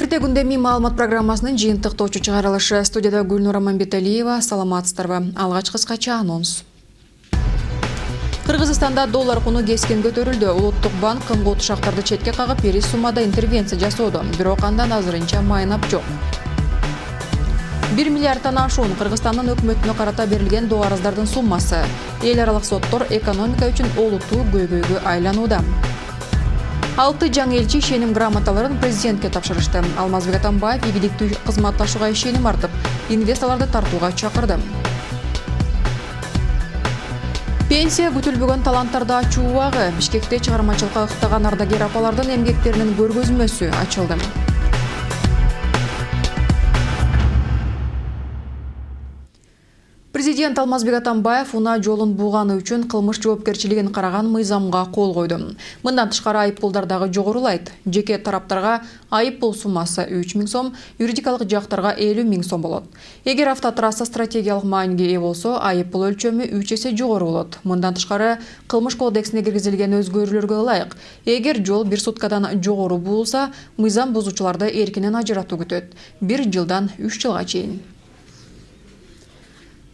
Эрте күндеми маалымат программасынын жыйынтык точу чыгарылышы. Студияда Гүлнура Мамбеталиева. Саламатсыздарбы. Алгач кыскача анонс. Кыргызстанда доллар куну кескен көтөрүлдү. Улуттук банк кымгыл тушактарды четке кагып, бери суммада интервенция жасоодо. Бирок андан азырынча майнап жок. 1 миллиардтан ашуун Кыргызстандын өкмөтүнө карата берилген доо-арыздардын суммасы. Эл аралык соттор экономика үчүн олуттуу көйгөйгө айланууда. 6 жаңы элчи ишеним грамоталарын президентке тапшырышты. Алмазбек Атамбаев ийгиликтүү кызматташууга ишеним артып, инвесторлорду тартууга чакырды. Пенсия күтүлбөгөн таланттарды ачуу убагы. Бишкекте чыгармачылыкка ыктаган ардагер апалардын эмгектеринин көргөзмөсү ачылды. Президент Алмазбек Атамбаев унаа жолун бууганы үчүн кылмыш жоопкерчилигин караган мыйзамга кол койду. Мындан тышкары айыппулдар дагы жогорулайт. Жеке тараптарга айыппул суммасы 3 000 сом, юридикалык жактарга 50 000 сом болот. Эгер автотрасса стратегиялык мааниге ээ болсо, айыппул өлчөмү 3 эсе жогору болот. Мындан тышкары кылмыш кодексине киргизилген өзгөрүүлөргө ылайык, эгер жол 1 суткадан жогору буулса, мыйзам бузуучуларды эркинен ажыратуу күтөт. 1 жылдан 3 жылга чейин.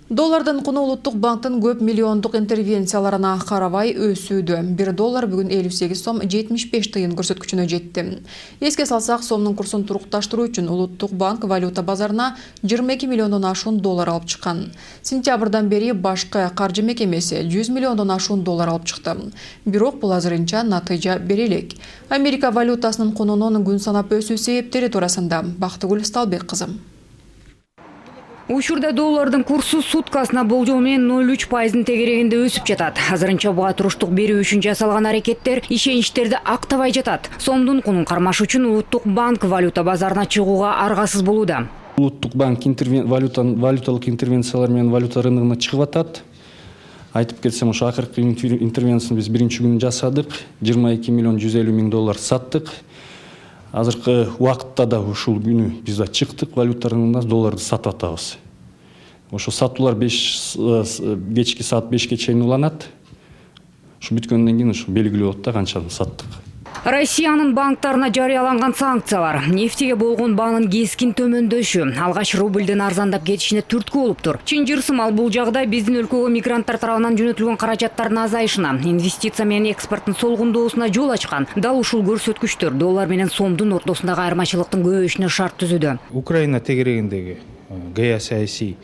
Доллардын куну улуттук банктын көп миллиондук интервенцияларына карабай өсүүдө. 1 доллар бүгүн 58 сом 75 тыйын көрсөткүчүнө жетти. Эске салсак, сомдун курсун турукташтыруу үчүн улуттук банк валюта базарына 22 миллиондон ашуун доллар алып чыккан. Сентябрдан бери башкы каржы мекемеси 100 миллиондон ашуун доллар алып чыкты. Бирок бул азырынча натыйжа бере элек. Америка валютасынын кунунун күн санап өсүү себептери туурасында Бактыгүл Сталбек кызы. Учурда доллардын курсу суткасына болжол менен 0,3% тегерегинде өсүп жатат. Азырынча буга туруштук берүү үчүн жасалган аракеттер ишеничтерди актабай жатат. Сомдун кунун кармаш үчүн улуттук банк валюта базарына чыгууга аргасыз болууда. Улуттук банк валюталык интервенциялар менен валюта рыногуна чыгып атат. Айтып кетсем, ошо акыркы интервенцияны биз биринчи күнү жасадык. 22 миллион 150 миң доллар саттык. Азыркы убакытта да ушул күнү биз да чыктык, валюта рыногуна долларды сатып атабыз. Ошо сатуулар кечки саат 5ке чейин уланат. Ушу бүткөндөн кийин ушу белгилүү болот да канчаны саттык. Россиянын банктарына жарыяланган санкциялар нефтиге болгон баанын кескин төмөндөшү алгач рубльдин арзандап кетишине түрткү болуп тур. Чын жырсымал бул жагдай биздин өлкөгө мигранттар тарабынан жөнөтүлгөн каражаттардын азайышына, инвестиция менен экспорттун солгундоосуна жол ачкан. Дал ушул көрсөткүчтөр доллар менен сомдун ортосундагы айырмачылыктын көбөйүшүнө шарт түзүүдө. Украина тегерегиндеги геосаясий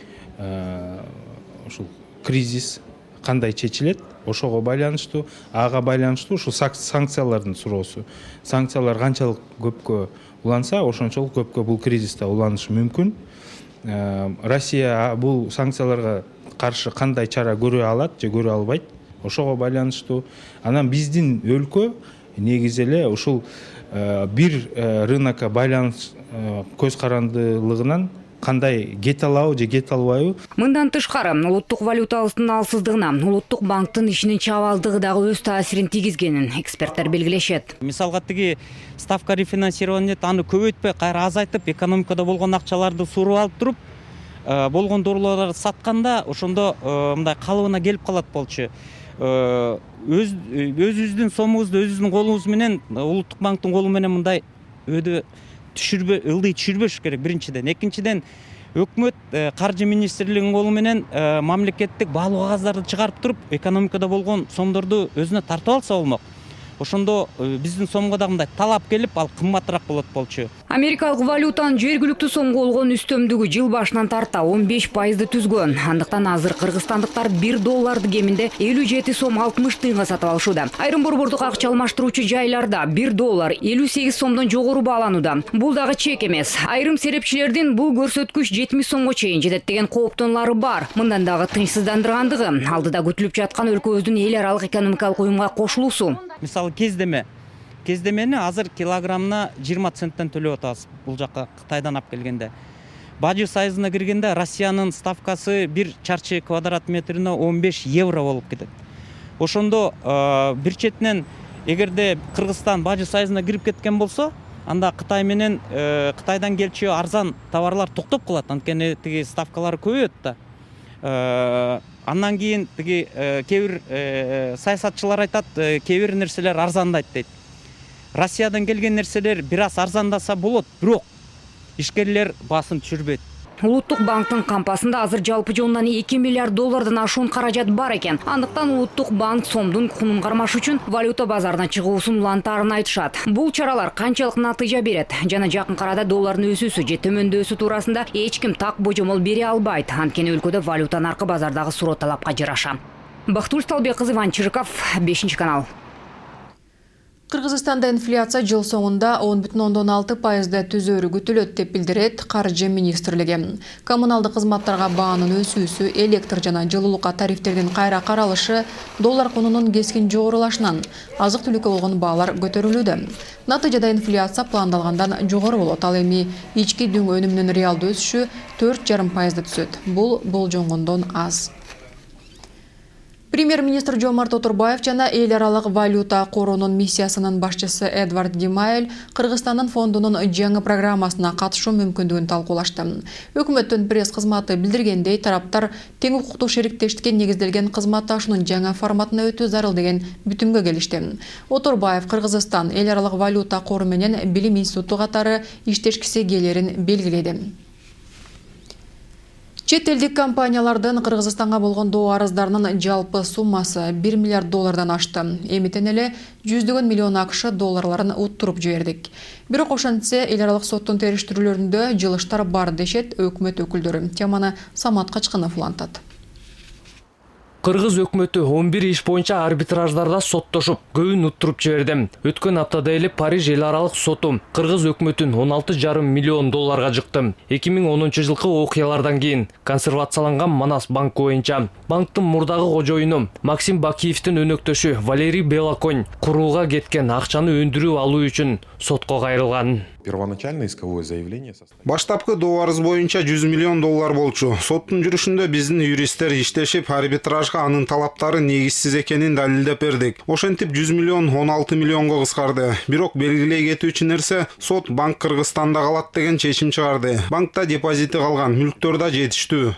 ушул кризис кандай чечилет? Ошого байланыштуу, ага байланыштуу ушул санкциялардын суроосу. Санкциялар канчалык көпкө уланса, ошончолук көпкө бул кризисте уланышы мүмкүн. Россия бул санкцияларга каршы кандай чара көрө алат же көрө албайт? Ошого байланыштуу. Анан биздин өлкө негизи эле ушул бир рынокко байланыш көз карандылыгынан кандай кете алабы же кете албайбы? Мындан тышкары, улуттук валюталыктын алсыздыгына, улуттук банктын ишинин чабалдыгы дагы өз таасирин тийгизгенин эксперттер белгилешет. Мисалга тиги ставка рефинансирования аны көбөйтпөй, кайра азайтып, экономикада болгон акчаларды суруп алып туруп, болгон дорлорду сатканда, ошондо мындай калыбына келип калат болчу. Өзүбүздүн сомубузду өзүбүздүн колубуз менен, улуттук банктын колу менен мындай ылдый түшүрбөш керек биринчиден. Экинчиден, өкмөт каржы министрлигинин колу менен мамлекеттик баалуу кагаздарды чыгарып туруп, экономикада болгон сомдорду өзүнө тартып алса болмок. Ошондо биздин сомго да мындай талап келип, ал кымбатыраак болот болчу. Америкалык валютанын жергиликтүү сомго болгон үстөмдүгү жыл башынан тарта 15% түзгөн. Андыктан азыр кыргызстандыктар 1 долларды кеминде 57 сом 60 тыйынга сатып алышууда. Айрым борбордук акча алмаштыруучу жайларда 1 доллар 58 сомдон жогору бааланууда. Бул дагы чек эмес. Айрым серепчилердин бул көрсөткүч 70 сомго чейин жетет деген кооптонуулары бар. Мындан дагы тынчсыздандыргандыгы алдыда күтүлүп жаткан өлкөбүздүн эл аралык экономикалык уюмга кошулуусу. Мисалы кездемени азыр килограммына 20 центтен төлөп атабыз. Бул жакка Кытайдан алып келгенде. Бажы сайызына киргенде Россиянын ставкасы 1 чарчы квадрат метрине 15 евро болуп кетет. Ошондо бир четинен эгерде Кыргызстан бажы сайызына кирип кеткен болсо, анда Кытай менен Кытайдан келчү арзан товарлар токтоп калат. Анткени тиги ставкалары көбөйөт да. Андан кийин тиги кээ бир саясатчылар айтат, кээ бир нерселер арзандайт дейт. Россиядан келген нерселер бир аз арзандаса болот, бирок ишкерлер басым түшүрбөйт. Улуттук банктын кампасында азыр жалпы жонунан 2 миллиард доллардан ашуун каражат бар экен. Андыктан Улуттук банк сомдун кунун кармаш үчүн валюта базарына чыгуусун улантаарын айтышат. Бул чаралар канчалык натыйжа берет жана жакын арада доллардын өсүүсү же төмөндөсү туурасында эч ким так божомол бере албайт. Анткени өлкөдө валюта наркы базардагы суроо талапка жараша. Бактылыш Талбеккызы, Иван Чириков, 5 канал. Кыргызстанда инфляция жыл соңунда 10,6% түзөрү күтүлөт деп билдирет Каржы министрлиги. Коммуналдык кызматтарга баанын өсүүсү, электр жана жылуулукка тарифтердин кайра каралышы, доллар кунунун кескин жогорулашынан азык-түлүккө болгон баалар көтөрүлүүдө. Натыйжада инфляция пландалгандан жогору болот. Ал эми ички дүң өнүмүнүн реалдуу өсүшү 4,5% түсөт. Бул болжонгондон аз. Премьер-министр Жомарт Отурбаев жана эл аралык валюта коронун миссиясынын башчысы Эдвард Димаэль Кыргызстандын фондунун жаңы программасына катышуу мүмкүндүгүн талкуулашты. Өкмөттүн пресс кызматы билдиргендей, тараптар тең укуктуу шериктештикке негизделген кызматташуунун жаңа форматына өтүү зарыл деген бүтүмгө келишти. Отурбаев Кыргызстан эл аралык валюта кору менен билим институту катары иштешкиси келерин белгиледи. Чет элдик компаниялардын Кыргызстанга болгон доо арыздарынын жалпы суммасы 1 миллиард доллардан ашты. Эмитен эле жүздөгөн миллион АКШ долларларын уттуруп жибердик. Бирок ошентсе эл аралык соттун териштирүүлөрүндө жылыштар бар дешет өкмөт өкүлдөрү. Теманы Самат Качкынов улантат. Кыргыз өкмөтү 11 иш боюнча арбитраждарда соттошуп, көбүн уттуруп жиберди. Өткөн аптада эле Париж эл аралык соту Кыргыз өкмөтүн 16,5 миллион долларга жыкты. 2010 жылкы окуялардан кийин консервацияланган Манас банкы боюнча банктын мурдагы кожоюну Максим Бакиевдин өнөктөшү Валерий Белоконь курууга кеткен акчаны өндүрүп алуу үчүн сотко кайрылган. Первоначально исковое заявление. Баштапкы доо арыз боюнча 100 миллион доллар болчу. Соттун жүрүшүндө биздин юристтер иштешип, арбитражга анын талаптары негизсиз экенин далилдеп бердик. Ошентип 100 миллион 16 миллионго кыскарды. Бирок белгилей кетүүчү нерсе, сот банк Кыргызстанда калат деген чечим чыгарды. Банкта депозити калган, мүлктөр да жетиштүү.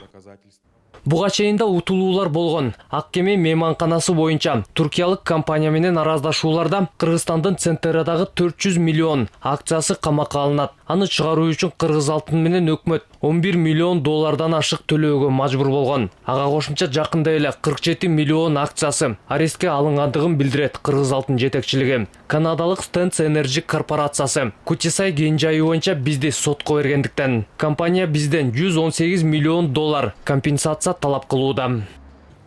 Буга чейин да утулуулар болгон. Ак кеме мейманканасы боюнча туркиялык компания менен араздашууларда Кыргызстандын Центерадагы 400 миллион акциясы камакка алынат. Аны чыгаруу үчүн Кыргыз алтын менен өкмөт 11 миллион доллардан ашык төлөөгө мажбур болгон. Ага кошумча жакында эле 47 миллион акциясы арестке алынгандыгын билдирет Кыргыз алтын жетекчилиги. Канадалык Stance Energy корпорациясы Кутисай Генжайы боюнча бизди сотко бергендиктен компания бизден 118 миллион доллар компенсация талап кылууда.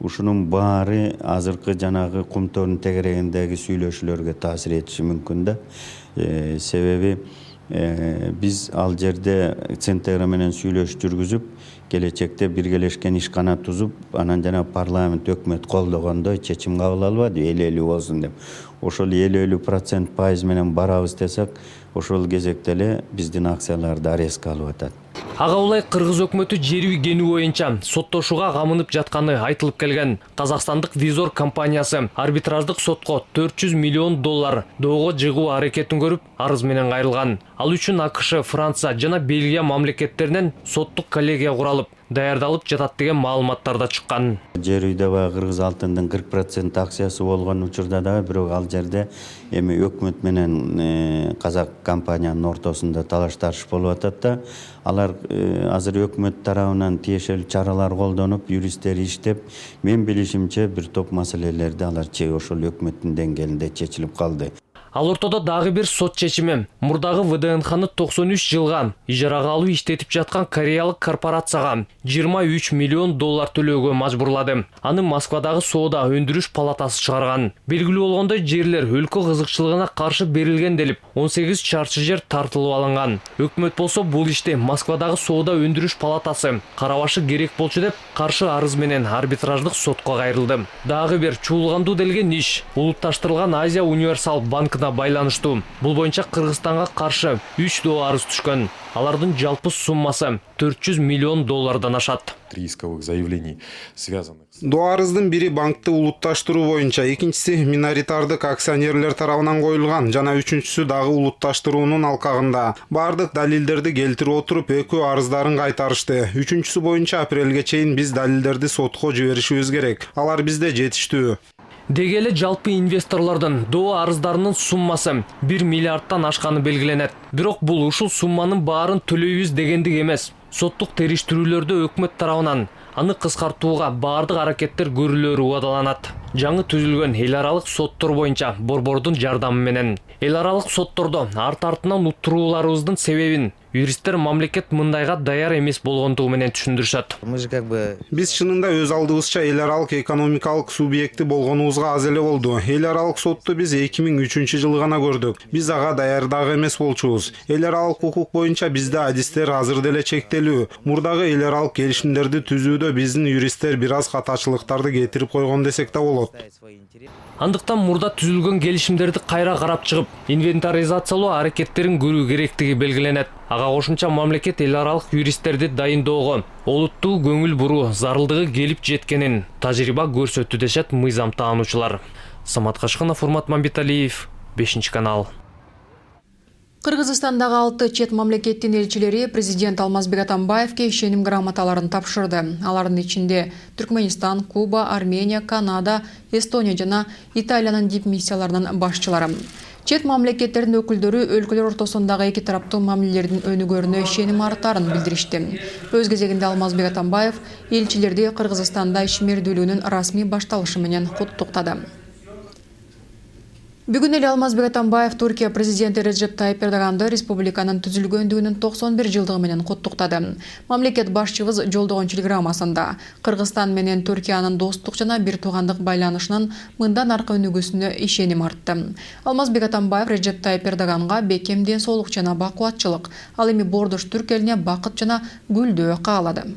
Ушунун баары азыркы жанагы кумтордун тегерегиндеги сүйлөшүүлөргө таасир этиши мүмкүн да. Себеби биз ал жерде Центера менен сүйлөшүү жүргүзүп, келечекте биргелешкен ишкана тузуп, анан жана парламент өкмөт колдогондой чечим кабыл албады, 50-50 болсун деп. Ошол 50-50% пайыз менен барабыз десек, ошол кезекте эле биздин акцияларды арестке алып атат. Ага улай Кыргыз өкмөтү жер үйгөнүү боюнча соттошууга камынып жатканы айтылып келген. Казакстандык Визор компаниясы арбитраждык сотко 400 миллион доллар доого жыгуу аракетин көрүп, арыз менен кайрылган. Ал үчүн АКШ, Франция жана Бельгия мамлекеттеринен соттук коллегия куралып, даярдалып жатат деген маалыматтар да чыккан. Жер үйдө Кыргыз алтындын 40% акциясы болгон учурда да, бирок ал жерде эми өкмөт менен казак компаниянын ортосунда талаш-тарыш болуп атат да. Алар азыр өкмөт тарабынан тиешелүү чаралар колдонуп, юристтер иштеп, мен билишимче бир топ маселелерди алар ошол өкмөттүн деңгээлинде чечилип калды. Ал ортодо дагы бир сот чечими. Мурдагы ВДНХны 93 жылга ижарага алуу иштетип жаткан кореялык корпорацияга 23 миллион доллар төлөөгө мажбурлады. Аны Москвадагы соода өндүрүш палатасы чыгарган. Белгилүү болгондой, жерлер өлкө кызыкчылыгына каршы берилген делип 18 чарчы жер тартылып алынган. Өкмөт болсо бул ишти Москвадагы соода өндүрүш палатасы карабашы керек болчу деп каршы арыз менен арбитраждык сотко кайрылды. Дагы бир чуулгандуу делген иш улутташтырылган Азия Универсал банкына байланыштуу. Бул боюнча Кыргызстанга каршы 3 доо арыз түшкөн. Алардын жалпы суммасы 400 миллион доллардан ашат. 3 исковых заявлений связанных. Доо арыздын бири банкты улутташтыруу боюнча, экинчиси миноритардык акционерлер тарабынан коюлган, жана үчүнчүсү дагы улутташтыруунун алкагында. Бардык далилдерди келтирип отуруп, экөө арыздарын кайтарышты. Үчүнчүсү боюнча апрелге чейин биз далилдерди сотко жиберишибиз керек. Алар бизде жетиштүү. Деги эле жалпы инвесторлордун доо арыздарынын суммасы 1 миллиардтан ашканы белгиленет. Бирок бул ушул сумманын баарын төлөйбүз дегендик эмес. Соттук териштирүүлөрдө өкмөт тарабынан аны кыскартууга баардык аракеттер көрүлөрү убадаланат. Жаңы түзүлгөн эл аралык соттор боюнча борбордун жардамы менен эл аралык соттордо арт-артынан уттурууларыбыздын себебин юристтер мамлекет мындайга даяр эмес болгондугу менен түшүндүрүшөт. Биз чынында өз алдыбызча эл аралык экономикалык субъекти болгонубузга аз эле болду. Эл аралык сотту биз 2003 жылы гана көрдүк. Биз ага даяр дагы эмес болчубуз. Эл аралык укук боюнча бизде адистер азыр деле чектелүү. Мурдагы эл аралык келишимдерди түзүүдө биздин юристтер бир аз катачылыктарды кетирип койгон десек да болот. Андыктан мурда түзүлгөн келишимдерди кайра карап чыгып, инвентаризациялоо аракеттерин көрүү керектиги белгиленет. Ага кошумча мамлекет эл аралык юристтерди дайындоого олуттуу көңүл буруу зарылдыгы келип жеткенин тажрыйба көрсөттү дешет мыйзам таануучулар. Самат Кашканов, Урмат Мамбеталиев, 5-канал. Кыргызстандагы 6 чет мамлекеттин элчилери президент Алмазбек Атамбаевке ишеним грамоталарын тапшырды. Алардын ичинде Түркменистан, Куба, Армения, Канада, Эстония жана Италиянын дипмиссияларынын башчылары. Чет мамлекеттердин өкүлдөрү өлкөлөр ортосундагы эки тараптуу мамилелердин өнүгөрүнө ишеним артарын билдиришти. Өз кезегинде Алмазбек Атамбаев элчилерди Кыргызстанда ишмердүүлүгүнүн расмий башталышы менен куттуктады. Бүгүн эле Алмазбек Атамбаев Туркия президенти Реджеп Тайип Эрдоганды республиканын түзүлгөндүгүнүн 91 жылдыгы менен куттуктады. Мамлекет башчыбыз жолдогон телеграммасында Кыргызстан менен Түркиянын достук жана бир туугандык байланышынын мындан аркы өнүгүүсүнө ишеним артты. Алмазбек Атамбаев Реджеп Тайип Эрдоганга бекем ден соолук жана бакубатчылык, ал эми бордош түрк элине бакыт жана гүлдөө каалады.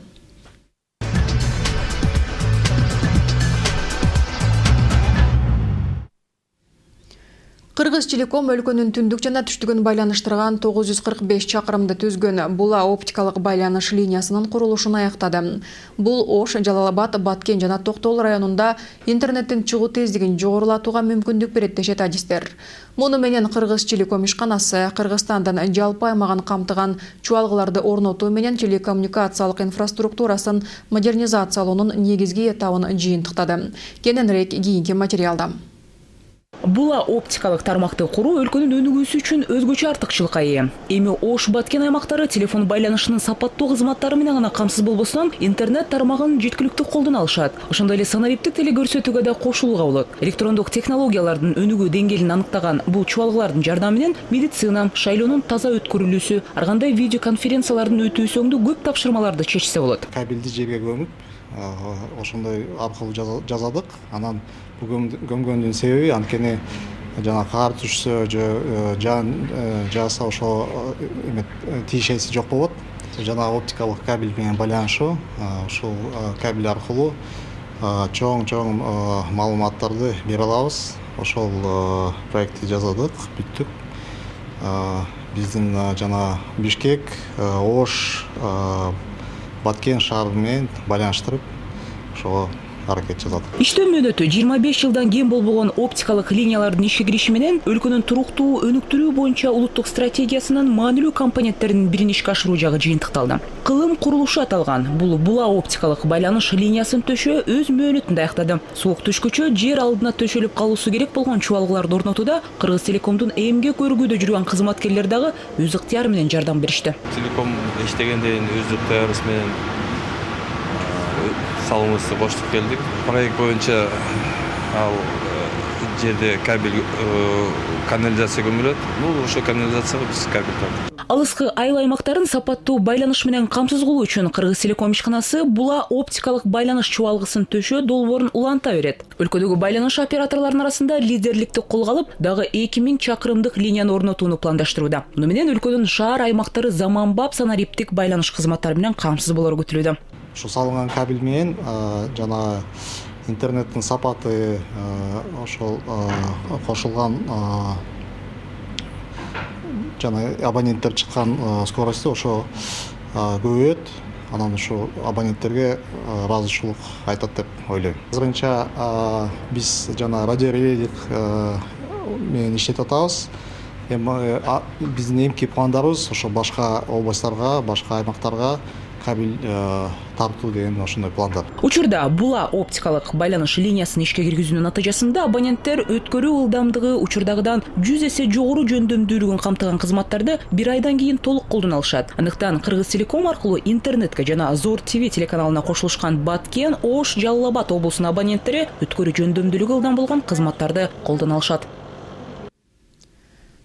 Кыргыз Телеком өлкөнүн түндүк жана түштүгүн байланыштырган 945 чакырымды түзгөн була оптикалык байланыш линиясынын курулушун аяктады. Бул Ош, Жалал-Абад, Баткен жана Токтол районунда интернеттин чыгуу тездигин жогорулатууга мүмкүндүк берет дешет адистер. Муну менен Кыргыз Телеком ишканасы Кыргызстандын жалпы аймагын камтыган чуалгыларды орнотуу менен телекоммуникациялык инфраструктурасын модернизациялоонун негизги этабын жыйынтыктады. Кененирээк кийинки материалда. Була оптикалык тармакты куруу өлкөнүн өнүгүүсү үчүн өзгөчө артыкчылыкка ээ. Эми Ош, Баткен аймактары телефон байланышынын сапаттуу кызматтары менен гана камсыз болбосун, интернет тармагын жеткиликтүү колдон алышат. Ошондой эле санариптик телекөрсөтүүгө да кошулууга болот. Электрондук технологиялардын өнүгүү деңгээлин аныктаган бул чуалгылардын жардамы менен медицина, шайлоонун таза өткөрүлүүсү, ар кандай видеоконференциялардын өтүүсү оңдуу көп тапшырмаларды чечсе болот. Кабелди жерге көмүп, ошондой аркылуу жазадык. Анан көмгөндүн себеби анткени жана кар түшсө же жан жааса ошо тиешеси жок болот. Жана оптикалык кабель менен байланышуу, ушул кабель аркылуу чоң маалыматтарды бере алабыз. Ошол проектти жаздык, бүттүк. Биздин жана Бишкек, Ош, Баткен шаарын менен байланыштырып, ошого аракет жасадык. Иштөө мөөнөтү 25 жылдан кем болбогон оптикалык линиялардын ишке кириши менен өлкөнүн туруктуу өнүктүрүү боюнча улуттук стратегиясынын маанилүү компоненттеринин бирин ишке ашыруу жагы жыйынтыкталды. Кылым курулушу аталган бул була оптикалык байланыш линиясын төшөө өз мөөнөтүндө аяктады. Суук түшкүчө жер алдына төшөлүп калуусу керек болгон чуалгыларды орнотууда Кыргыз Телекомдун эмгек өргүүдө жүргөн кызматкерлер дагы өз ыктыяры менен жардам беришти. Телеком иштегенден өз ыктыярыбыз менен салымыбызды коштук келдик. Проект боюнча ал жерде кабель канализация көмүлөт. Бул ошо канализацияга биз кабель тартып. Алыскы айыл аймактарын сапаттуу байланыш менен камсыз кылуу үчүн Кыргыз Телеком ишканасы була оптикалык байланыш чуалгысын төшөө долбоорун уланта берет. Өлкөдөгү байланыш операторлорунун арасында лидерликти колго алып, дагы 2000 чакырымдык линияны орнотууну пландаштырууда. Муну менен өлкөнүн шаар аймактары заманбап санариптик байланыш кызматтары менен камсыз болору күтүлүүдө. Ушу салынган кабель менен жана интернеттин сапаты ошол кошулган жана абоненттер чыккан скоросту ошо көбөйөт. Анан ушу абоненттерге ыраазычылык айтат деп ойлойм. Азырынча биз жана радиорелейлик менен иштеп атабыз. Эми биздин эмки пландарыбыз ошо башка областтарга, башка аймактарга кабель тартуу деген ошондой пландар. Учурда була оптикалык байланыш линиясын ишке киргизүүнүн натыйжасында абоненттер өткөрүү ылдамдыгы учурдагыдан 100 эсе жогору жөндөмдүүлүгүн камтыган кызматтарды бир айдан кийин толук колдоно алышат. Андыктан Кыргыз Телеком аркылуу интернетке жана Зор ТВ телеканалына кошулушкан Баткен, Ош, Жалал Абад облусунун абоненттери өткөрүү жөндөмдүүлүгү ылдам болгон кызматтарды колдоно алышат.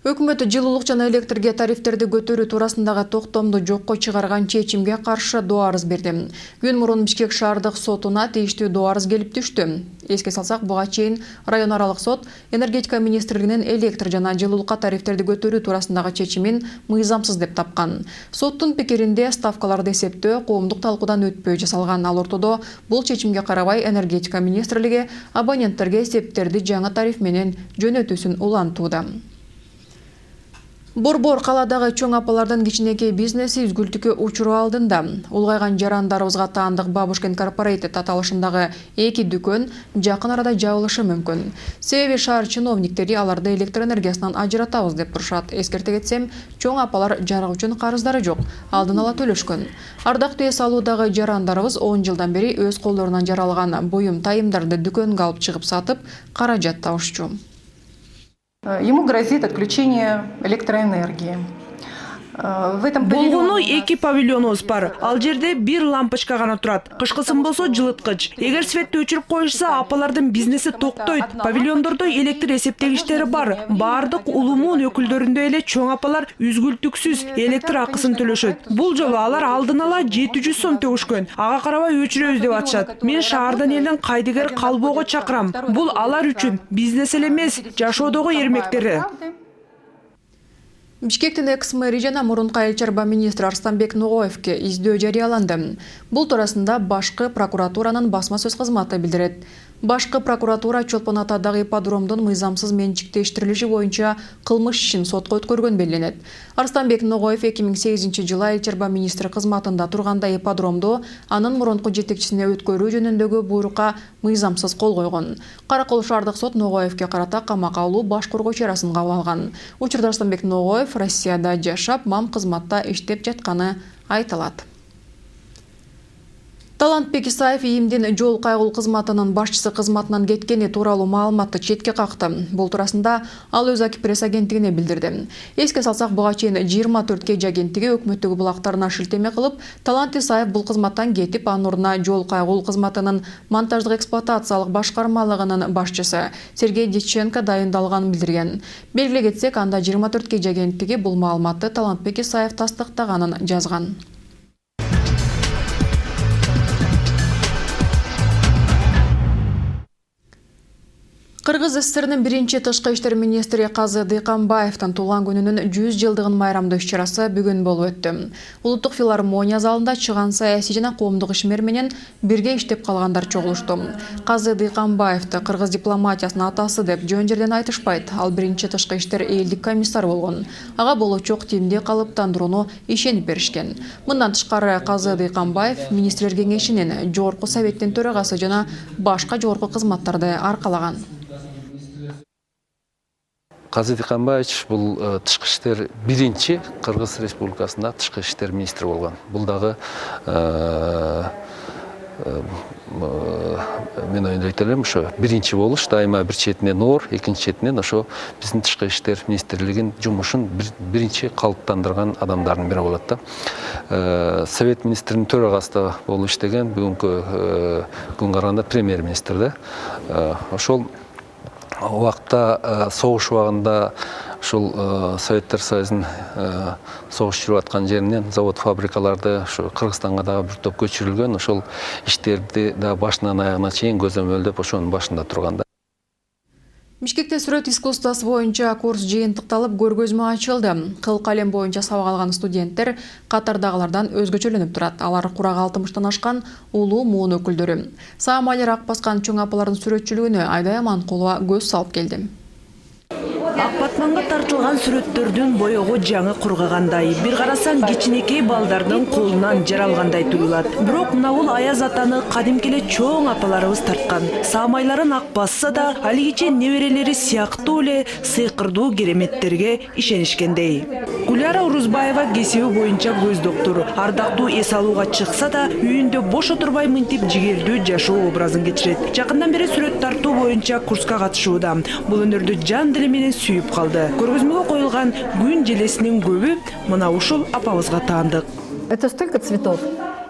Өкмөт жылуулук жана электрге тарифтерди көтөрүү туурасындагы токтомду жокко чыгарган чечимге каршы доо арыз берди. Күн мурун Бишкек шаардык сотуна тийиштүү доо арыз келип түштү. Эске салсак, буга чейин район аралык сот энергетика министрлигинин электр жана жылуулукка тарифтерди көтөрүү туурасындагы чечимин мыйзамсыз деп тапкан. Соттун пикиринде ставкаларды эсептөө коомдук талкуудан өтпөй жасалган. Ал ортодо бул чечимге карабай энергетика министрлиги абоненттерге эсептерди жаңы тариф менен жөнөтүүсүн улантууда. Борбор каладагы чоң апалардын кичинекей бизнеси үзгүлтүккө учуруу алдында. Улгайган жарандарыбызга таандык Бабушкин Корпорейтед аталышындагы 2 дүкөн жакын арада жабылышы мүмкүн. Себеби шаар чиновниктери аларды электр энергиясынан ажыратабыз деп турушат. Эскерте кетсем, чоң апалар жарык үчүн карыздары жок, алдын ала төлөшкөн. Ардактуу эс алуудагы жарандарыбыз 10 жылдан бери өз колдорунан жаралган буюм тайымдарды дүкөнгө алып чыгып сатып, каражат табышчу. Ему грозит отключение электроэнергии. Болгону 2 павильонубуз бар. Ал жерде бир лампочка гана турат. Кышкысын болсо жылыткыч. Эгер светти өчүрүп коюшса, апалардын бизнеси токтойт. Павильондордо электр эсептегичтери бар. Бардык улумун өкүлдөрүндө эле чоң апалар үзгүлтүксүз электр акысын төлөшөт. Бул жолу алар алдын ала 700 сом төгүшкөн. Ага карабай өчүрөбүз деп атышат. Мен шаардан элдин кайдыгер калбоого чакырам. Бул алар үчүн бизнес эле эмес, жашоодогу эрмектери. Бишкектин экс-мэри жана мурунку айыл чарба министри Арстанбек Ноғоевке издөө жарыяланды. Бул туурасында башкы прокуратуранын басма сөз кызматы билдирет. Башкы прокуратура Чолпон атадагы ипподромдун мыйзамсыз менчиктештирилиши боюнча кылмыш ишин сотко өткөргөн белгиленет. Арстанбек Ноғоев 2008-жылы айыл чарба министри кызматында турганда ипподромду анын мурунку жетекчисине өткөрүү жөнүндөгү буйрукка мыйзамсыз кол койгон. Каракол шаардык сот Ноғоевке карата камакка алуу баш коргоо чарасын кабыл алган. Учурда Арстанбек Ноғоев Россияда жашап, мам кызматта иштеп жатканы айтылат. Талантбек Исаев ИИМдин жол кайгыл кызматынын башчысы кызматынан кеткени тууралуу маалыматты четке какты. Бул туурасында ал өз пресс агенттигине билдирди. Эске салсак, буга чейин 24 кеж агенттиги өкмөттүк булактарына шилтеме кылып, Талант Исаев бул кызматтан кетип, анын ордуна жол кайгыл кызматынын монтаждык эксплуатациялык башкармалыгынын башчысы Сергей Диченко дайындалганын билдирген. Белгиле кетсек, анда 24 кеж агенттиги бул маалыматты Талантбек Исаев тастыктаганын жазган. Кыргыз СССРнын биринчи тышкы иштер министри Казы Дыйканбаевдин туулган күнүнүн 100 жылдыгын майрамдоо иш-чарасы бүгүн болуп өттү. Улуттук филармония залында чыган саясий жана коомдук ишмер менен бирге иштеп калгандар чогулушту. Казы Дыйканбаевди кыргыз дипломатиясынын атасы деп жөн жерден айтышпайт. Ал биринчи тышкы иштер элдик комиссар болгон. Ага болочок тимди калыптандырууну ишенип беришкен. Мындан тышкары Казы Дыйканбаев министрлер кеңешинин, жогорку советтин төрагасы жана башка жогорку кызматтарды аркалаган. Казы Дыйканбаевич бул тышкы иштер биринчи Кыргыз Республикасында тышкы иштер министри болгон. Бул дагы мен ойлойт элем, ошо биринчи болуш, дайыма бир четинен оор, экинчи четинен ошо биздин тышкы иштер министрлигинин жумушун биринчи калыптандырган адамдардын бири болот да. Совет министринин төрагасы да болуп иштеген, бүгүнкү күнгө караганда премьер-министр да. Ошол убакта согуш убагында ушул Советтер Союзунун согуш жүрүп аткан жеринен завод фабрикаларды ушу Кыргызстанга дагы бир топ көчүрүлгөн. Ошол иштерди да башынан аягына чейин көзөмөлдөп ошонун башында турганда. Бишкекте сүрөт искусствосы боюнча курс жыйынтыкталып, көргөзмө ачылды. Кыл калем боюнча сабак алган студенттер катардагылардан өзгөчөлөнүп турат. Алар курак 60-тан ашкан улуу муун өкүлдөрү. Саамалер ак баскан чоң апалардын сүрөтчүлүгүнө Айдай Аманкулова көз салып келди. Ак батманга тартылган сүрөттөрдүн боёгу жаңы кургагандай, бир карасаң кичинекей балдардын колунан жаралгандай туюлат. Бирок мына бул аяз атаны кадимки эле чоң апаларыбыз тарткан. Саамайларын ак басса да, алигиче неберелери сыяктуу эле сыйкырдуу кереметтерге ишенишкендей. Гуляра Урузбаева кесиби боюнча көз доктор. Ардактуу эс алууга чыкса да, үйүндө бош отурбай мынтип жигердүү жашоо образын кечирет. Жакындан бери сүрөт тартуу боюнча курска катышууда. Бул өнөрдү жан дили менен сүйүп калды. Көргөзмөгө коюлган күн желесинин көбү мына ушул апабызга таандык. Это столько цветов.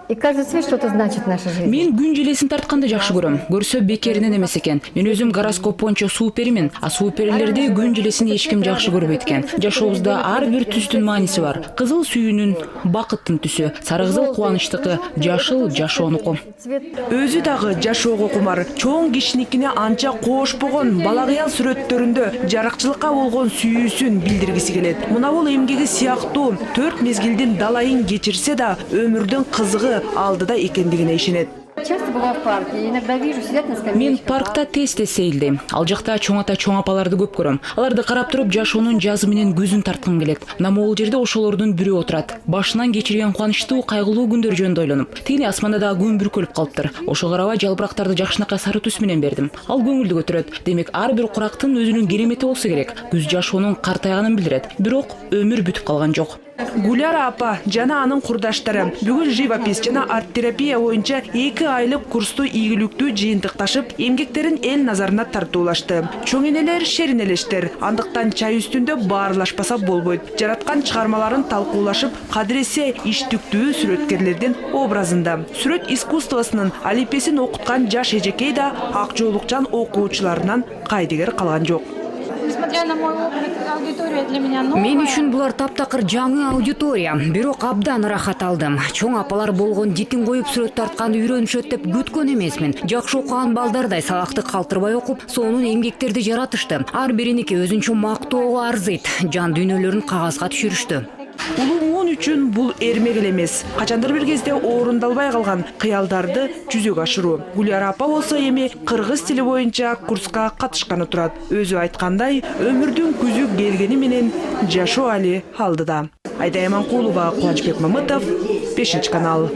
И каждый цвет что-то значит в нашей жизни. Мен күн желесин тартканды жакшы көрөм. Көрсө бекеринен эмес экен. Мен өзүм гороскоп боюнча сууперимен, а сууперлерде күн желесин эч ким жакшы көрбөйт экен. Жашообузда ар бир түстүн мааниси бар. Кызыл сүйүүнүн, бакыттын түсү, сары кызыл кубанычтыкы, жашыл жашоонуку. Өзү дагы жашоого кумар. Чоң кишиникине анча коошпогон балагыял сүрөттөрүндө жаракчылыкка болгон сүйүүсүн билдиргиси келет. Мына бул эмгеги сыяктуу 4 мезгилдин далайын кечирсе да, өмүрдүн кызыгы алдыда экендигине ишенет. Часто бываю в парке, иногда вижу, сидят на скамейке. Мен паркта тез-тез сейилдейм. Ал жакта чоң ата чоң апаларды көп көрөм. Аларды карап туруп жашоонун жазы менен көзүн тарткым келет. Мына могул жерде ошолордун бирөө отурат. Башынан кечирген кубанычтуу, кайгылуу күндөр жөнүндө ойлонуп. Тигини асманда дагы күн бүркөлүп калыптыр. Ошо карабай жалбырактарды жакшынакай сары түс менен бердим. Ал көңүлдү көтөрөт. Демек ар бир курактын өзүнүн керемети болсо керек. Күз жашоонун картайганын билдирет. Бирок өмүр бүтүп калган жок. Гуляра апа жана анын курдаштары бүгүн живопись жана арт-терапия боюнча 2 айлык курсту ийгиликтүү жыйынтыкташып, эмгектерин эл назарына тартуулашты. Чоң энелер шеринелештер, андыктан чай үстүндө баарлашпаса болбойт. Жараткан чыгармаларын талкуулашып, кадыресе иштиктүү сүрөткерлердин образында. Сүрөт искусствосунун алипесин окуткан жаш эжекей да ак жоолукчан окуучуларынан кайдыгер калган жок. Несмотря на мой опыт, аудитория для меня новая. Мен үчүн булар таптакыр жаңы аудитория. Бирок абдан ырахат алдым. Чоң апалар болгон дитин коюп сүрөт тартканды үйрөнүшөт деп күткөн эмесмин. Жакшы окуган балдардай сабакты калтырбай окуп, сонун эмгектерди жаратышты. Ар бириники өзүнчө мактоого арзыйт. Жан дүйнөлөрүн кагазга түшүрүштү. Улуу муун үчүн бул эрмек эле эмес. Качандыр бир кезде орундалбай калган кыялдарды жүзөгө ашыруу. Гуляра апа болсо эми кыргыз тили боюнча курска катышканы турат. Өзү айткандай, өмүрдүн күзү келгени менен жашоо али алдыда. Айда Эманкулова, Кубанычбек Мамытов, 5-канал.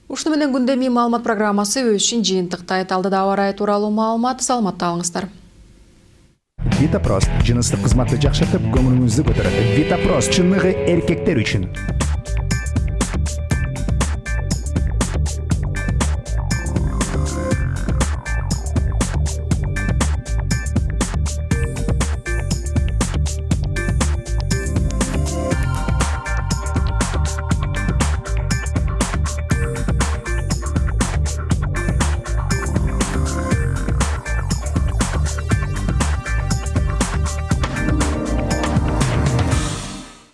Ушуну менен күндөмий маалымат программасы өз ишин жыйынтыктайт. Алдыда аба ырайы тууралуу маалымат, саламатта алыңыздар. Витапрост жыныстык кызматты жакшыртып, көңүлүңүздү көтөрөт. Витапрост чыныгы эркектер үчүн.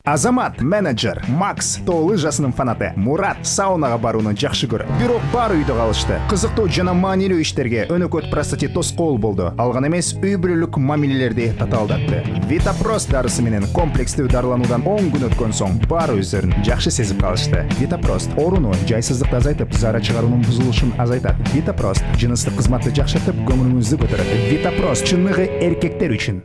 Азамат менеджер, Макс тоолы жасынын фанаты, Мурат саунага барууну жакшы көрөт. Бирок бар үйдө калышты. Кызыктуу жана маанилүү иштерге өнөкөт простати тоскоол болду. Алган эмес үй бүлөлүк мамилелерди татаалдатты. Витапрост дарысы менен комплекстүү дарылануудан 10 күн өткөн соң бар өздөрүн жакшы сезип калышты. Витапрост ооруну, жайсыздыкты азайтып, зара чыгаруунун бузулушун азайтат. Витапрост жыныстык кызматты жакшыртып, көңүлүңүздү көтөрөт. Витапрост чыныгы эркектер үчүн.